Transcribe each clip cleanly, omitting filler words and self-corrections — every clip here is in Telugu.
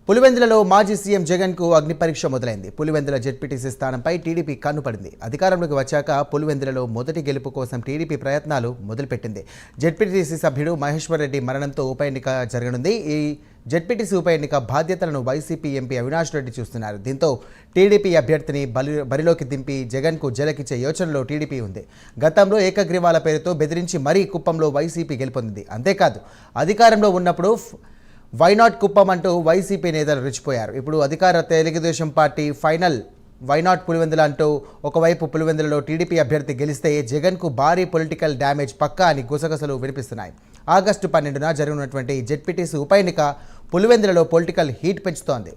పులివెందులలో మాజీ సీఎం జగన్కు అగ్ని పరీక్ష మొదలైంది. పులివెందుల జెడ్పీటీసీ స్థానంపై టీడీపీ కన్నుపడింది. అధికారంలోకి వచ్చాక పులివెందులలో మొదటి గెలుపు కోసం టీడీపీ ప్రయత్నాలు మొదలుపెట్టింది. జెడ్పీటీసీ సభ్యుడు మహేశ్వర్ రెడ్డి మరణంతో ఉప ఎన్నిక జరగనుంది. ఈ జెడ్పీటీసీ ఉప ఎన్నిక బాధ్యతలను వైసీపీ ఎంపీ అవినాష్ రెడ్డి చూస్తున్నారు. దీంతో టీడీపీ అభ్యర్థిని బరిలోకి దింపి జగన్కు జలకిచ్చే యోచనలో టీడీపీ ఉంది. గతంలో ఏకగ్రీవాల పేరుతో బెదిరించి మరీ కుప్పంలో వైసీపీ గెలుపొందింది. అంతేకాదు అధికారంలో ఉన్నప్పుడు వైనాట్ కుప్పం అంటూ వైసీపీ నేతలు రెచ్చిపోయారు. ఇప్పుడు అధికార Telugu Desam party final why not Pulivendula అంటూ ఒకవైపు పులివెందులలో టీడీపీ అభ్యర్థి గెలిస్తే జగన్కు భారీ పొలిటికల్ డ్యామేజ్ పక్కా అని గుసగుసలు వినిపిస్తున్నాయి. ఆగస్టు 12న జరగనున్నటువంటి జెడ్పీటీసీ ఉప ఎన్నిక పులివెందులలో పొలిటికల్ హీట్ పెంచుతోంది.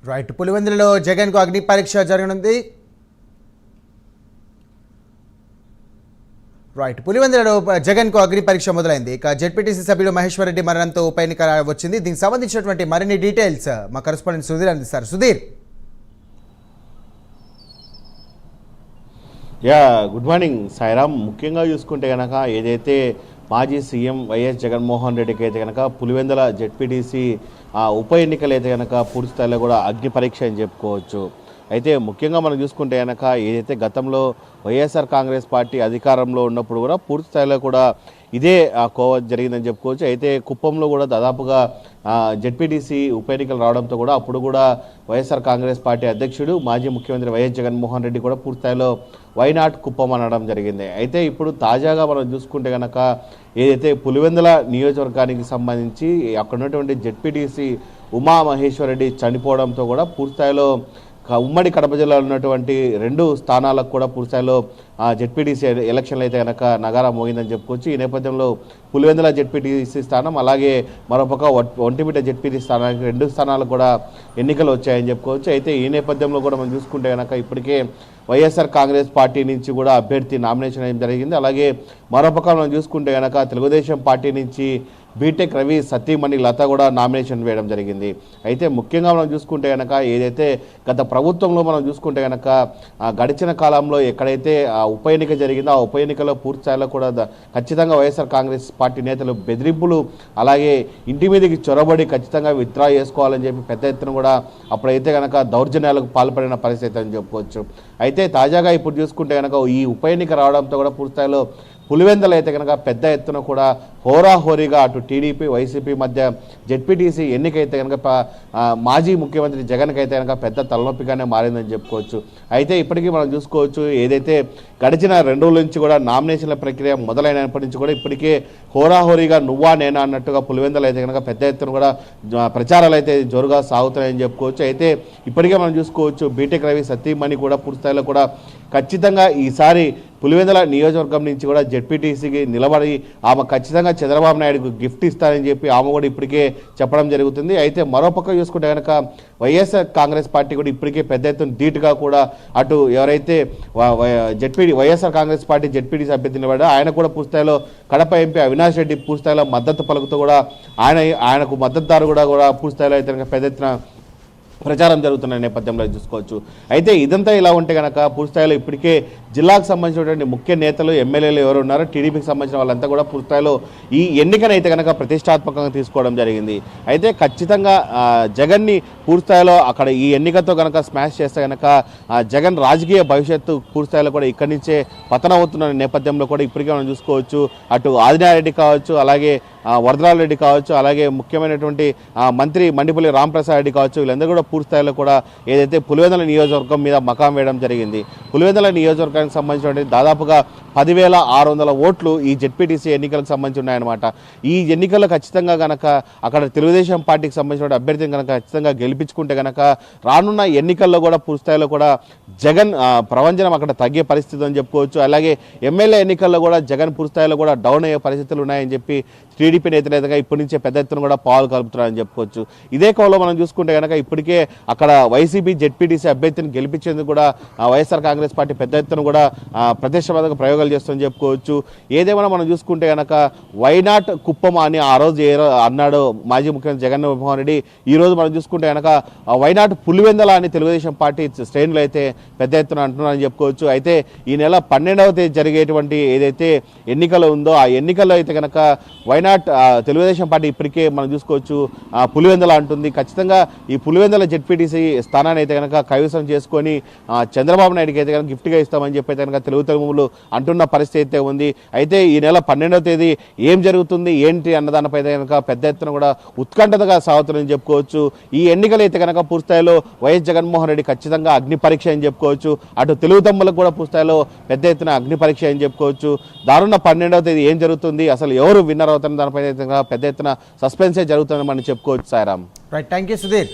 రైట్, పులివెందులలో జగన్కు అగ్ని పరీక్ష జరగనుంది. పులివెందులలో జగన్కు అగ్ని పరీక్ష మొదలైంది. ఇక జెడ్పీటీసీ సభ్యులు మహేశ్వర్ రెడ్డి మరణంతో ఉప ఎన్నిక వచ్చింది. దీనికి సంబంధించినటువంటి మరిన్ని డీటెయిల్స్ మా కరెస్పాండెంట్ సుధీర్ అందిస్తారు. సుధీర్. Good morning Sairam. ముఖ్యంగా చూసుకుంటే కనుక ఏదైతే మాజీ సీఎం వైఎస్ జగన్మోహన్ రెడ్డికి అయితే కనుక పులివెందుల జెడ్పీటీసీ ఉప ఎన్నికలు అయితే కనుక పూర్తి స్థాయిలో కూడా అగ్ని పరీక్ష అని చెప్పుకోవచ్చు. అయితే ముఖ్యంగా మనం చూసుకుంటే కనుక ఏదైతే గతంలో వైఎస్ఆర్ కాంగ్రెస్ పార్టీ అధికారంలో ఉన్నప్పుడు కూడా పూర్తి స్థాయిలో కూడా ఇదే కోవ జరిగిందని చెప్పుకోవచ్చు. అయితే కుప్పంలో కూడా దాదాపుగా జెడ్పీటీసీ ఉప ఎన్నికలు రావడంతో కూడా అప్పుడు కూడా వైఎస్ఆర్ కాంగ్రెస్ పార్టీ అధ్యక్షుడు మాజీ ముఖ్యమంత్రి వైఎస్ జగన్మోహన్ రెడ్డి కూడా పూర్తి స్థాయిలో వైనాట్ కుప్పం అనడం జరిగింది. అయితే ఇప్పుడు తాజాగా మనం చూసుకుంటే కనుక ఏదైతే పులివెందుల నియోజకవర్గానికి సంబంధించి అక్కడ ఉన్నటువంటి జెడ్పీటీసీ ఉమామహేశ్వర్ రెడ్డి చనిపోవడంతో కూడా పూర్తి స్థాయిలో ఉమ్మడి కడప జిల్లాలో ఉన్నటువంటి 2 స్థానాలకు కూడా పూర్తిస్థాయిలో జెడ్పీటీసీ ఎలక్షన్లు అయితే కనుక నగారా మోగిందని చెప్పుకోవచ్చు. ఈ నేపథ్యంలో పులివెందుల జెడ్పీటీసీ స్థానం అలాగే మరోపక్క ఒంటిమిట్ట జెడ్పీటీసీ స్థానానికి 2 స్థానాలకు కూడా ఎన్నికలు వచ్చాయని చెప్పుకోవచ్చు. అయితే ఈ నేపథ్యంలో కూడా మనం చూసుకుంటే కనుక ఇప్పటికే వైఎస్ఆర్ కాంగ్రెస్ పార్టీ నుంచి కూడా అభ్యర్థి నామినేషన్ అయ్యడం జరిగింది. అలాగే మరోపక్క మనం చూసుకుంటే కనుక తెలుగుదేశం పార్టీ నుంచి బీటెక్ రవి సతీమణి లత కూడా నామినేషన్ వేయడం జరిగింది. అయితే ముఖ్యంగా మనం చూసుకుంటే కనుక ఏదైతే గత ప్రభుత్వంలో మనం చూసుకుంటే కనుక గడిచిన కాలంలో ఎక్కడైతే ఉప ఎన్నిక జరిగిందో ఆ ఉప ఎన్నికలో పూర్తి స్థాయిలో కూడా ఖచ్చితంగా వైఎస్ఆర్ కాంగ్రెస్ పార్టీ నేతలు బెదిరింపులు అలాగే ఇంటి మీదకి చొరబడి ఖచ్చితంగా విత్డ్రా చేసుకోవాలని చెప్పి పెద్ద ఎత్తున కూడా అప్పుడైతే కనుక దౌర్జన్యాలకు పాల్పడిన పరిస్థితి అని చెప్పుకోవచ్చు. అయితే తాజాగా ఇప్పుడు చూసుకుంటే కనుక ఈ ఉప ఎన్నిక రావడంతో కూడా పూర్తి స్థాయిలో పులివెందులు అయితే కనుక పెద్ద ఎత్తున కూడా హోరాహోరీగా అటు టీడీపీ వైసీపీ మధ్య జెడ్పీటీసీ ఎన్నికైతే కనుక మాజీ ముఖ్యమంత్రి జగన్కి అయితే కనుక పెద్ద తలనొప్పిగానే మారిందని చెప్పుకోవచ్చు. అయితే ఇప్పటికీ మనం చూసుకోవచ్చు ఏదైతే గడిచిన 2 రోజుల నుంచి కూడా నామినేషన్ల ప్రక్రియ మొదలైనప్పటి నుంచి కూడా ఇప్పటికే హోరాహోరీగా నువ్వా నేనా అన్నట్టుగా పులివెందులు అయితే కనుక పెద్ద ఎత్తున కూడా ప్రచారాలు అయితే జోరుగా సాగుతున్నాయని చెప్పుకోవచ్చు. అయితే ఇప్పటికే మనం చూసుకోవచ్చు బీటెక్ రవి సతీమణి కూడా పూర్తి స్థాయిలో కూడా ఖచ్చితంగా ఈసారి పులివెందుల నియోజకవర్గం నుంచి కూడా జెడ్పీటీసీకి నిలబడి ఆమె ఖచ్చితంగా చంద్రబాబు నాయుడుకు గిఫ్ట్ ఇస్తారని చెప్పి ఆమె కూడా ఇప్పటికే చెప్పడం జరుగుతుంది. అయితే మరోపక్క చూసుకుంటే కనుక వైఎస్ఆర్ కాంగ్రెస్ పార్టీ కూడా ఇప్పటికే పెద్ద ఎత్తున ధీటుగా కూడా అటు ఎవరైతే వైఎస్ఆర్ కాంగ్రెస్ పార్టీ జెడ్పీటీసీ అభ్యర్థి నిలబడ్డా ఆయన కూడా పూర్తిస్థాయిలో కడప ఎంపీ అవినాష్ రెడ్డి పూర్తిస్థాయిలో మద్దతు పలుకుతూ కూడా ఆయనకు మద్దతుదారు కూడా పూర్తిస్థాయిలో అయితే పెద్ద ఎత్తున ప్రచారం జరుగుతున్న నేపథ్యంలో చూసుకోవచ్చు. అయితే ఇదంతా ఇలా ఉంటే కనుక పూర్తిస్థాయిలో ఇప్పటికే జిల్లాకు సంబంధించినటువంటి ముఖ్య నేతలు ఎమ్మెల్యేలు ఎవరు ఉన్నారో టీడీపీకి సంబంధించిన వాళ్ళంతా కూడా పూర్తిస్థాయిలో ఈ ఎన్నికనైతే కనుక ప్రతిష్టాత్మకంగా తీసుకోవడం జరిగింది. అయితే ఖచ్చితంగా జగన్ని పూర్తిస్థాయిలో అక్కడ ఈ ఎన్నికతో కనుక స్మాష్ చేస్తే కనుక జగన్ రాజకీయ భవిష్యత్తు పూర్తిస్థాయిలో కూడా ఇక్కడి నుంచే పతనం అవుతున్న నేపథ్యంలో కూడా ఇప్పటికే మనం చూసుకోవచ్చు అటు ఆదినారెడ్డి కావచ్చు అలాగే వరదరాజు రెడ్డి కావచ్చు, అలాగే ముఖ్యమైనటువంటి మంత్రి మండిపల్లి రాంప్రసాద్ రెడ్డి కావచ్చు, వీళ్ళందరూ కూడా పూర్తి స్థాయిలో కూడా ఏదైతే పులివెందుల నియోజకవర్గం మీద మకాం వేయడం జరిగింది. పులివెందుల నియోజకవర్గానికి సంబంధించినటువంటి దాదాపుగా 10,600 ఓట్లు ఈ జెడ్పీటీసీ ఎన్నికలకు సంబంధించి ఉన్నాయన్నమాట. ఈ ఎన్నికల్లో ఖచ్చితంగా కనుక అక్కడ తెలుగుదేశం పార్టీకి సంబంధించిన అభ్యర్థిని కనుక ఖచ్చితంగా గెలిపించుకుంటే కనుక రానున్న ఎన్నికల్లో కూడా పూర్తి స్థాయిలో కూడా జగన్ ప్రవంచనం అక్కడ తగ్గే పరిస్థితి అని చెప్పుకోవచ్చు. అలాగే ఎమ్మెల్యే ఎన్నికల్లో కూడా జగన్ పూర్తి స్థాయిలో కూడా డౌన్ అయ్యే పరిస్థితులు ఉన్నాయని చెప్పి టీడీపీ నేతలుగా ఇప్పటి నుంచే పెద్ద ఎత్తున కూడా పాలు కలుపుతున్నారని చెప్పుకోవచ్చు. ఇదే కోణంలో మనం చూసుకుంటే కనుక ఇప్పటికే అక్కడ వైసీపీ జెడ్పీటీసీ అభ్యర్థిని గెలిపించేందుకు కూడా వైఎస్ఆర్ కాంగ్రెస్ పార్టీ పెద్ద ఎత్తున కూడా ప్రతిష్టాత్మక ప్రయోగాలు చేస్తుందని చెప్పుకోవచ్చు. ఏదేమైనా మనం చూసుకుంటే కనుక వైనాట్ కుప్పం అని ఆ రోజు అన్నాడు మాజీ ముఖ్యమంత్రి జగన్మోహన్ రెడ్డి. ఈ రోజు మనం చూసుకుంటే కనుక వైనాట్ పులివెందల అని తెలుగుదేశం పార్టీ శ్రేణులు అయితే పెద్ద ఎత్తున అంటున్నారని చెప్పుకోవచ్చు. అయితే ఈ నెల 12వ తేదీ జరిగేటువంటి ఏదైతే ఎన్నికలు ఉందో ఆ ఎన్నికల్లో అయితే కనుక వైనాట్ తెలుగుదేశం పార్టీ ఇప్పటికే మనం చూసుకోవచ్చు పులివెందల అంటుంది. ఖచ్చితంగా ఈ పులివెందల జెడ్పీటీసీ స్థానాన్ని అయితే కనుక కైవసం చేసుకొని చంద్రబాబు నాయుడుకి అయితే కనుక గిఫ్ట్గా ఇస్తామని చెప్పి అయితే కనుక తెలుగు తమ్ముళ్ళు అంటున్న పరిస్థితి అయితే ఉంది. అయితే ఈ నెల 12వ తేదీ ఏం జరుగుతుంది ఏంటి అన్నదానిపై కనుక పెద్ద ఎత్తున కూడా ఉత్కంఠతగా సాగుతుందని చెప్పుకోవచ్చు. ఈ ఎన్నికలు అయితే కనుక పూర్తిస్థాయిలో వైఎస్ జగన్మోహన్ రెడ్డి ఖచ్చితంగా అగ్ని పరీక్ష అని చెప్పుకోవచ్చు. అటు తెలుగు తమ్ములకు కూడా పూర్తిస్థాయిలో పెద్ద ఎత్తున అగ్ని పరీక్ష అని చెప్పుకోవచ్చు. దారుణ 12వ తేదీ ఏం జరుగుతుంది, అసలు ఎవరు విన్నర్ అవుతారని దానిపై పెద్ద ఎత్తున సస్పెన్సే జరుగుతుందని మనం చెప్పుకోవచ్చు. Sairam. Right, thank you Sudheer.